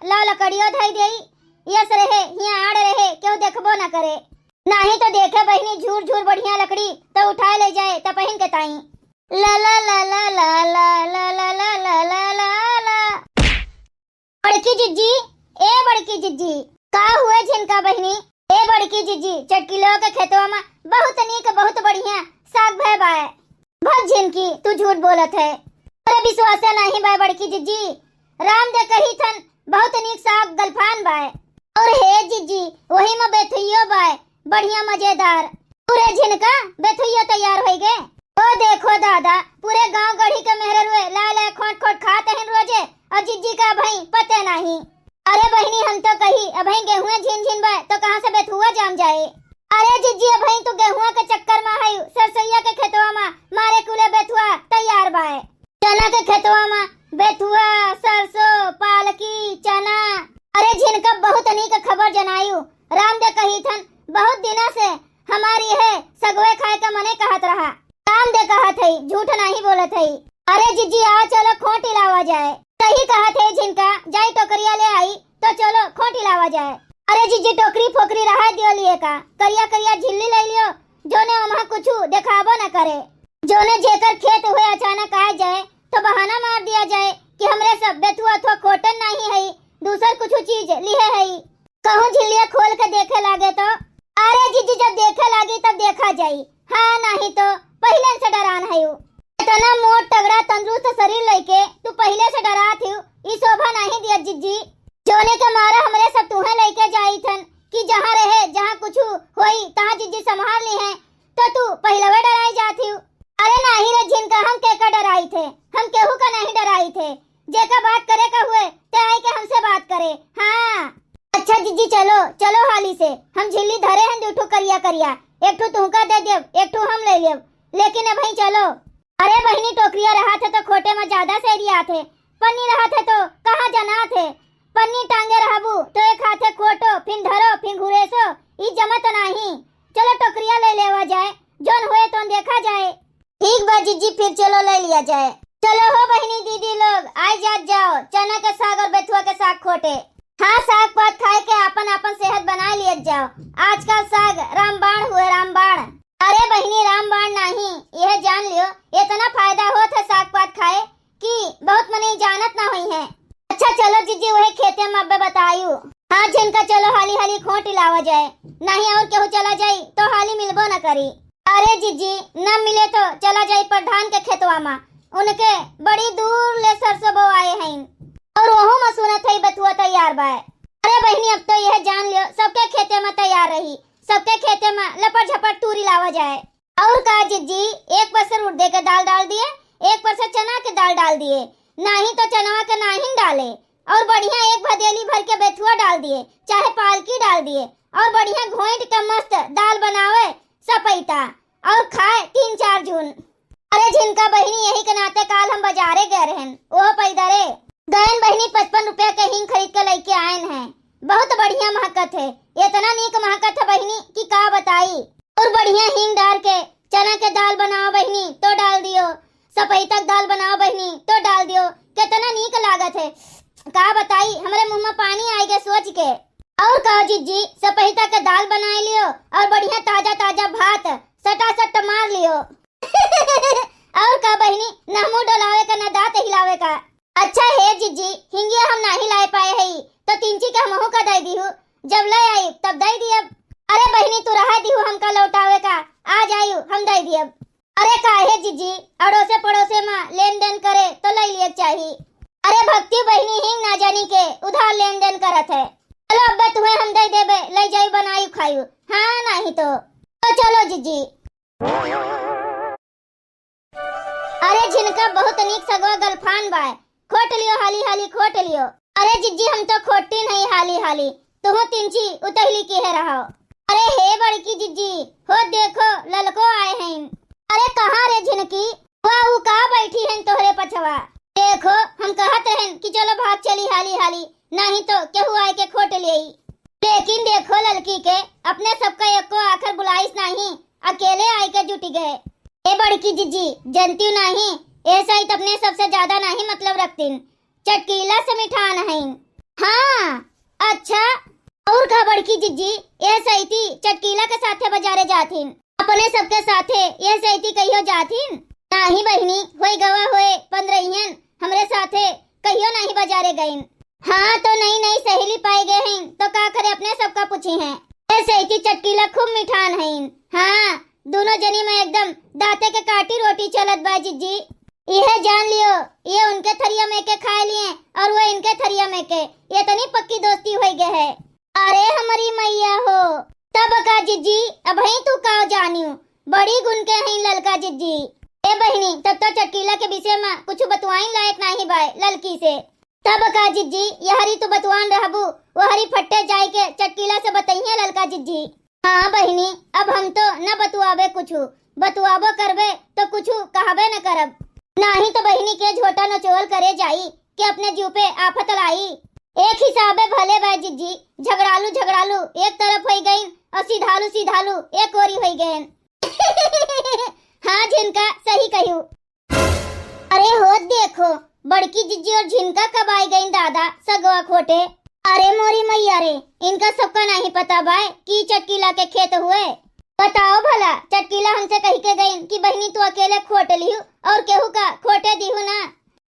लाओ लकड़ियों धई देई, यस रहे हिया आड़ रहे क्यों देखबो न करे, नहीं तो देखे बहनी झूर झूर बढ़िया लकड़ी तो उठाए ले जाए तो पहन के ताई। ला ला ला ला ला ला ला ला ला ला ला ला ला। बड़की जिज्जी, ए बड़की जिज्जी, का हुए झिनका बहनी? ए बड़की जिज्जी, चटकिलो के खेतवा में बहुत नीक बहुत बढ़िया साग भय बाय। भग झिनकी, तू झूठ बोलत है, अरे विश्वास नहीं बाय बड़की जिज्जी, राम दे कही थन बहुत नीक साग गलफान बाय, और हे जिज्जी वही में बेथुइयो बाय बढ़िया मजेदार। पूरे झिनका बेथुइयो तैयार हो गए। ओ देखो दादा, पूरे गांव गढ़ी के मेहर हुए ला ला खोट खोट खाते हैं रोजे, और जिज्जी का भाई पते नहीं। अरे बहनी हम तो कही अभई गेहूं झिन झिन बाय तो कहां से बेथुआ जाम जाए। अरे जिज्जी अभई तू गेहुआ के चक्कर में है, सरसैया के खेतवा में मारे कुले बेथुआ तैयार बाय। चना के खेतवा में बेथुआ सरसों पालकी चना। अरे झिनका बहुत नीक खबर जनायु, राम दे कही थन बहुत दिना से हमारी है सगवे खाए का मने कहत रहा, राम दे कहत है झूठ नहीं बोलत है। अरे जिज्जी आ चलो खोटी लावा जाए, सही कहत है झिनका, जाई टोकरिया ले आई तो चलो खोटी लावा जाए। अरे जिज्जी टोकरी फोकरी रहा दियो लिए का, करिया करिया झिल्ली ले लियो, जोने वहां कुछ दिखाबो न करे, जोने जेकर खेत हुए अचानक आ जाए तो बहाना मार दिया जाए कि हमरे सब बेथुआ अथवा खोटन नहीं है, दूसर कुछ चीज लिए है। कहूं झिल्लिया खोल के देखे लागे तो, अरे जिज्जी जब देखे लागी तब देखा जाई, हाँ नहीं तो पहले से डरान है। इतना मोट तगड़ा तंदुरुस्त शरीर लेके तू पहले से डरा थी, ई शोभा नहीं दिया जिज्जी, जोने के मारा हमरे सब तुम्हें लेके जाई थन कि जहाँ रहे जहाँ कुछ होई तहाँ जिज्जी संभाल ली है, तो तू पहले वे डराई जाती। अरे नहीं रे झिनका, हम के का डराई थे, हम केहू का नहीं डराई थे, जेका बात करे का हुए ते आई के हमसे बात करे। हाँ अच्छा जिज्जी चलो चलो हाली से, हम झिल्ली धरे हैं दूठू करिया करिया, एक ठू तुमका दे देव एक ठू हम ले लेव, लेकिन अब चलो। अरे बहनी टोकरिया रहा थे तो खोटे में ज्यादा सेरिया थे, पन्नी रहा थे तो कहाँ जना थे, पन्नी टांगे रहबू तो एक हाथे खोटो फिर धरो फिर घुरेसो, ई जमा तो नहीं। चलो टोकरिया ले लेवा जाए, जोन हुए तो देखा जाए। ठीक बा जिज्जी, फिर चलो ले लिया जाए। चलो हो बहनी दीदी लोग आई जात जाओ, चना के साग और बेथुआ के साग खोटे। हाँ साग पात खाए के अपन अपन सेहत बना लिया जाओ, आजकल साग रामबाण हुए रामबाण। अरे बहनी रामबाण नहीं, यह जान लियो इतना फायदा होता है साग पात खाए कि बहुत मनी जानत ना हुई है। अच्छा चलो जिज्जी वही खेते में अब बतायू। हाँ झिनका चलो हाली हाली खोट लावा जाए, नहीं और केहू चला जाई तो हाली मिलबो न करी। अरे जिज्जी न मिले तो चला जाई प्रधान के खेतवा में, उनके बड़ी दूर ले सरसों बोआए हैं, और वहाँ में सुनत है बथुआ तैयार बा। अरे बहनी अब तो यह जान लियो सबके खेते में तैयार रही, सबके खेते में लपट झपट तूरी लावा जाए। और कहा जिज्जी एक परसर उड़दे के दाल डाल दिए, एक परसर चना के दाल डाल दिए, नहीं तो चना के नहीं डाले, और बढ़िया एक भदेली भर के बेथुआ डाल दिए चाहे पालकी डाल दिए, और बढ़िया घोंट के मस्त दाल बनावे सपैता और खाए 3-4 जून। अरे झिनका बहनी यही के नाते काल हम बाजारे गए रहन, वो पैदरे गयन बहनी 55 रुपया के हिंग खरीद के लेके आयन है, बहुत बढ़िया महकत है, इतना नीक महकत है बहनी कि का बताई। और बढ़िया हिंग डाल के चना के दाल बनाओ बहनी तो डाल दियो, सपैता दाल बनाओ बहनी तो डाल दियो, कितना नीक लागत है का बताई, हमारे मुंह में पानी आ गया सोच के। और कहो जिज्जी सपैता के दाल बना लियो और बढ़िया ताजा ताजा भात सटा सट मार लियो। और का बहनी ना मुंह डोलावे का ना दांत हिलावे का। अच्छा है जिज्जी हिंगिया हम नहीं लाए पाए है तो 3 का हमहू का दे दी हूँ, जब ले आई तब दे दिए। अरे बहनी तू रहा दी हूँ हमका लौटावे का, आ जायू हम दे दिए। अरे काहे जिज्जी अड़ोसे पड़ोसे में लेन देन करे तो ले लिए चाहिए। अरे भक्ति बहनी हिंग ना जानी के उधार लेन देन करत है, चलो अब तुम्हें हम दे देबे, ले जाई बनाई खायू, हाँ नहीं तो चलो जिज्जी। अरे झिनका बहुत नीक सगवा गलफान बाय, खोट लियो हाली हाली खोट लियो। अरे जिज्जी हम तो खोटी नहीं हाली हाली, तुम 3 उतहली की है रहो। अरे हे बड़की जिज्जी हो देखो ललको आए हैं। अरे कहाँ रे झिनकी, वो का बैठी हैं तोहरे पछवा, देखो हम कहते हैं कि चलो भाग चली हाली हाली, नहीं तो केहू आए के खोट ले। लेकिन देखो ललकी के अपने सबका एको आखिर बुलाइस नहीं, अकेले आए के जुटी गए। ए बड़की जिज्जी जनती नहीं ऐसा ही अपने सबसे ज्यादा नहीं मतलब रखतीन, चटकीला से मिठान है। हाँ अच्छा। और का बड़की जिज्जी ये सही थी चटकीला के साथे बाजारे जाथिन अपने सबके साथे ये सही थी कहियो जाथिन नाही बहिनी होई गवा होए 15 हमरे साथे कहियो नहीं बाजारे गईन। हाँ तो नई नई सहेली पाए गए हैं तो का करे अपने सबका पूछी हैं। ये सही थी चटकीला खूब मिठान है। हाँ दोनों जनी में एकदम दाते के काटी रोटी चलत बा जिज्जी। यह जान लियो ये उनके थरिया में के खा लिए और वो इनके थरिया में के ये तनी पक्की दोस्ती हो गए है। अरे हमारी मैया हो तब का जिज्जी अब ही तू का जानियो बड़ी गुण के हैं ललका जिज्जी। ए बहिनी तब तो चटकीला के विषय में कुछ बतवाइन लायक नहीं बाय ललकी से। तब का जिज्जी यहरी तू बतवान रहबू वो हरी फट्टे जाए के चटकीला से बताइए ललका जिज्जी। हाँ बहिनी अब हम तो न बतुआबे कुछू बतुआबो करबे तो कुछू कहबे न करब नाही तो बहिनी के झोटा नचोल करे जाई कि अपने जीव पे आफत लाई। एक हिसाबे भले बा जिज्जी झगड़ालू एक तरफ हो गई और सीधालू एक ओरी हो गए। हाँ झिनका सही कहू। अरे हो देखो बड़की जिज्जी और झिनका कब आई गई दादा सगवा खोटे। अरे मोरी मैया रे इनका सबका नहीं पता बाय कि चटकीला के खेत हुए। बताओ भला चटकीला हमसे कही के गई कि बहनी तू अकेले खोट लियू और केहू का खोटे दीहू ना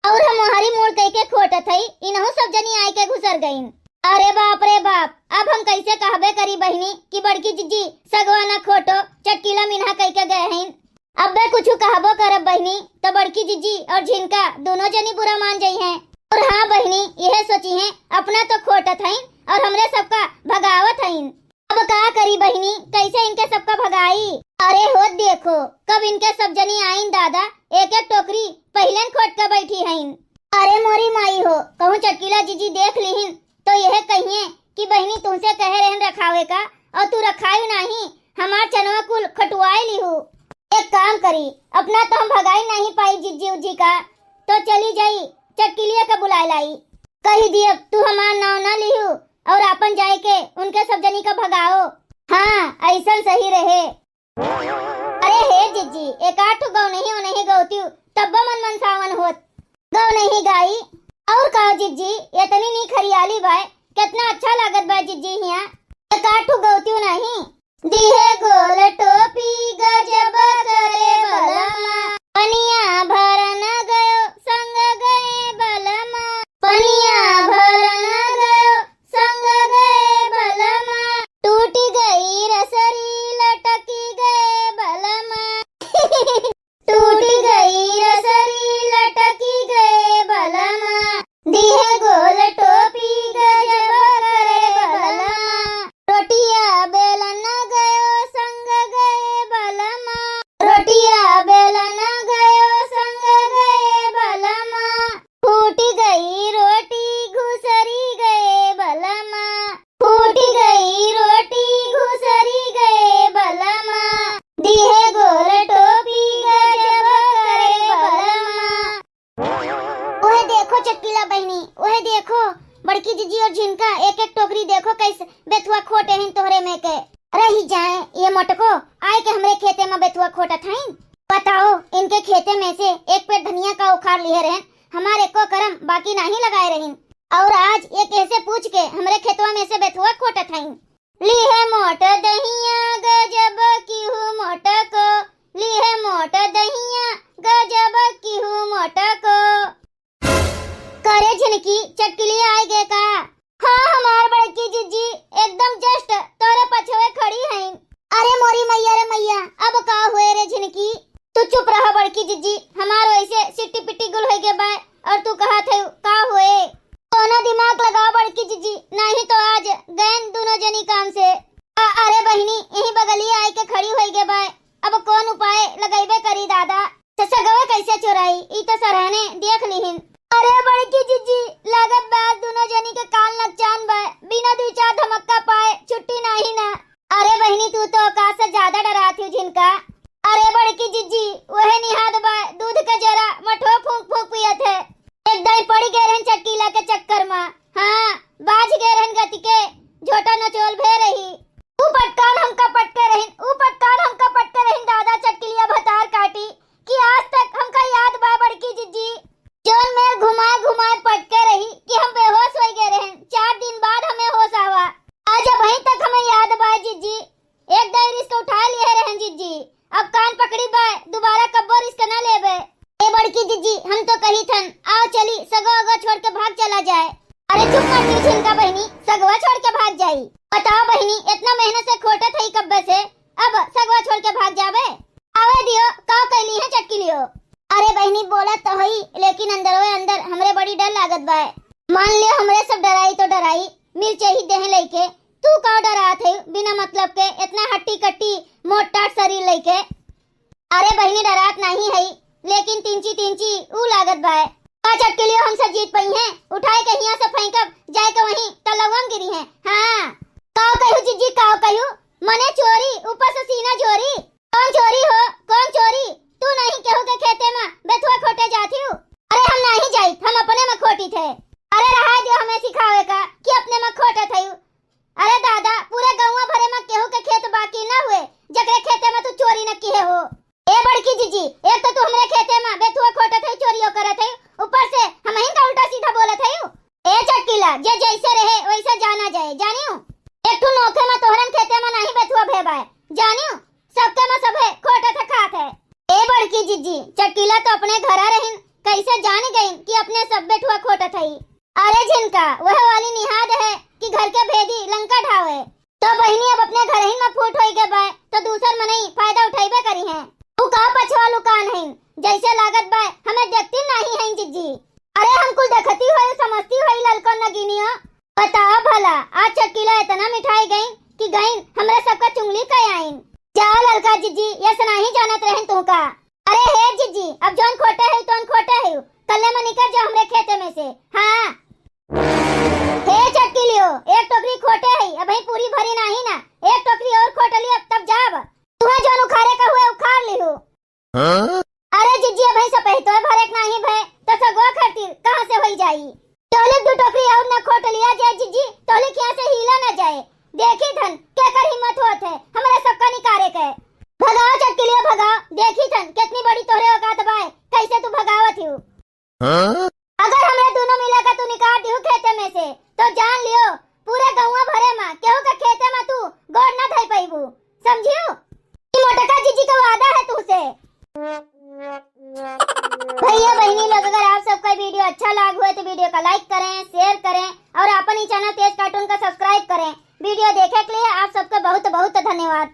और हम हमारी मोड़ कह के खोटे थई इनहू सब जनी आई के घुसर गई। अरे बाप अब हम कैसे कहबे करी बहनी कि बड़की जिज्जी सगवा ना खोटो चटकीला मिन्हा कह के गए हैं। अब बे कुछ कहबो करब बहनी तो बड़की जिज्जी और झिनका दोनों जनी बुरा मान जाई हैं। और हाँ बहनी यह सोची है अपना तो खोटत हईन और हमरे सबका भगावत हईन। अब का करी बहनी कैसे इनके सबका भगाई। अरे हो देखो कब इनके सब जनी आईन दादा एक एक टोकरी पहले खोट के बैठी हईन। अरे मोरी माई हो कहूँ चटकीला जीजी देख लीहिन तो यह कहिए कि बहनी तुमसे कहे रहन रखावे का और तू रखाई नहीं हमार चनवा कुल खटुआई लिहू। एक काम करी अपना तो हम भगाई नहीं पाई जिज्जी उज्जी का तो चली जाई चटकीलिया का बुलाए लाई कही दिए तू हमार नाव ना लिहू और अपन जाए के उनके सब जनी का भगाओ। हाँ ऐसा सही रहे। अरे हे जिज्जी एक आठ गौ नहीं गौती तब मन सावन होत गौ नहीं गाई और कहो जिज्जी ये तनी नी खरियाली बाय कितना अच्छा लागत बा जिज्जी हिया एक आठ गौती नहीं दिहे गोल टोपी गजब करे बलमा पनिया भर न गयो संग गए बलमा पनिया भर न गयो संग गए बलमा टूटी गई रसरी लटकी गए बलमा टूटी गई रसरी लटकी गए बलमा दिहे गोल टोपी गजब करे बलमा रोटिया बेलन गयो संग गए बलमा रोटिया बेलन गयो संग गए बलमा फूटी गई रोटी घुसरी गए बलमा फूटी गई रोटी घुसरी गए बलमा दिहे गोल टोपी गजब करे बलमा। ओहे देखो चटकीला बहनी ओहे देखो बड़की जिज्जी और झिनका एक एक टोकरी देखो कैसे बेथुआ खोटे हैं तोहरे में के रही जाए ये मोटको आए के हमरे खेते में बेथुआ खोटा था। बताओ इनके खेते में से एक पेड़ धनिया का उखाड़ लिए रहन हमारे को करम बाकी नहीं लगाए रहीन और आज ये कैसे पूछ के हमरे खेतवा में से बेथुआ खोटा था। ली है मोट दहिया गजब की हूँ मोटको ली है मोट दहिया गजब की हूँ मोटको करे झिनकी चटकीली आए गे का। हाँ हमार बड़की जिज्जी एकदम जस्ट तोरे पछवे खड़ी हैं। अरे मोरी मैया रे मैया अब का हुए रे झिनकी तू चुप रहा बड़की जिज्जी हमार वैसे सिट्टी पिट्टी गुल हो गए बा और तू कहा थे का हुए कोनो दिमाग लगाओ बड़की जिज्जी नहीं तो आज गए दोनों जनी काम से। अरे बहिनी यही बगली आई के खड़ी हो गए बा अब कौन उपाय लगाइबे करी दादा सगवा कैसे चुराई ई तो सरहने देख लीहिन। अरे बड़की जिज्जी लागत बात दोनों जनी के काल नकचान बा बिना दू चार धमक्का पाए छुट्टी नहीं ना। अरे बहनी तू तो औकात से ज्यादा डराती हूँ झिनका। अरे बड़की जिज्जी वह निहाद बा दूध के जरा मठो फूंक फूंक पियत है एकदम पड़ी गए रहन चटकीला के चक्कर में। हाँ बाज गए रहन गति के झोटा नचोल भे रही ऊ पटकान हमका पटके रहन दादा चटकीलिया भतार काटी कि आज तक हमका याद बा बड़की जिज्जी जोन मेर घुमाए पटके रही कि हम बेहोश हो गए रहन खातिर झिनका बहनी सगवा छोड़ के भाग जाई। बताओ बहनी, इतना मेहनत से खोटत है कब्बे से, अब सगवा छोड़ के भाग जावे? आवे दियो, का कैली है चटकी लियो। अरे बहनी बोला तो हई, लेकिन अंदर अंदर हमरे बड़ी डर लागत बा। मान लियो हमरे सब डराई तो डराई, मिर्चे ही देह लेके तू का डरात है बिना मतलब के, इतना हट्टी कट्टी मोटा शरीर लेके। अरे बहनी डरात नहीं है, लेकिन तिंची ऊ लागत बा। का चटकी लियो, हमसे जीत पई है, उठाए के हिया से फेंकब जाए के वहीं तलवम गिरी है। हां का कहू जीजी, का कहू मने चोरी, ऊपर से सीना चोरी। कौन चोरी हो, कौन चोरी? तू नहीं केहू के खेते में बेथुआ खोटे जाती हूँ। अरे हम नहीं जाई, हम अपने में खोटी थे। अरे रहा दियो हमें सिखावे का कि अपने में खोटे थे। अरे दादा, पूरे गांव भरे में केहू के खेत बाकी न हुए जकरे खेते में तू चोरी न किए हो। ए बड़की जीजी, एक तो तू हमरे खेते में बेथुआ खोटे थे, चोरियो करे थे, ऊपर से हम ही का उल्टा सीधा बोले थे। ए चटकीला, जे जैसे रहे वैसे जाना जाए, जानियो। एक ठू नोखे में तोहरन खेते में नहीं बेथुआ भेबा है, जानियो। सबके में सबे खोटे थे खात है। ए बड़की जीजी, चटकीला तो अपने घरा रहिन, कैसे जान गई कि अपने सब बेठुआ खोटे थे? अरे झिनका, वह वाली निहाद है कि घर के भेदी लंका ढावे। तो बहनी अब अपने घर ही में फूट होई के बाय, तो दूसर में नहीं फायदा उठाइबे करी है। तू का पछवा लुकान है, जैसे लागत बाय हमें देखती नहीं है जीजी। अरे हम कुल देखती हो समझती हो ललकन नगिनियो। बताओ भला, आज चटकीला इतना मिठाई गई कि गई हमरे सबका चुंगली कई आइन। जाओ ललका जीजी, ये नहीं जानत रहन तू का। अरे हे जीजी, अब जोन खोटे है तोन खोटे है, कल्ले में निकल जा हमरे खेते में से। हाँ हे चटकी लियो, एक टोकरी खोटे है, अब ही पूरी भरी नहीं ना, एक टोकरी और खोटे लियो तब जाब। तुहे जोन उखाड़े का हुए उखाड़ लियो। अरे जीजी, अब ही सब तो भरे नहीं भे तो सगवा खातिर कहां से होई जाई? टोली दो टोकरी और ना खोट लिया जाए जीजी, टोली क्या से हिला ना जाए। देखी धन के कर हिम्मत होत है हमारे सबका निकारे के। भगाओ चटकी लियो, भगाओ। देखी धन कितनी बड़ी तोहरे औकात बा, कैसे तू भगावत हूँ। अगर हमरे दोनों मिला का तू निकाल दियो खेते में से, तो जान लियो पूरे गांव भरे में केहू के खेते में तू गोड़ ना धई पाइबू, समझियो? ई मोटका जीजी का वादा है तुझसे। भैया बहनी लोग, अगर आप सबका वीडियो अच्छा लगा हुआ तो वीडियो का लाइक करें, शेयर करें और अपन ही चैनल तेज कार्टून का सब्सक्राइब करें। वीडियो देखने के लिए आप सबका बहुत बहुत धन्यवाद।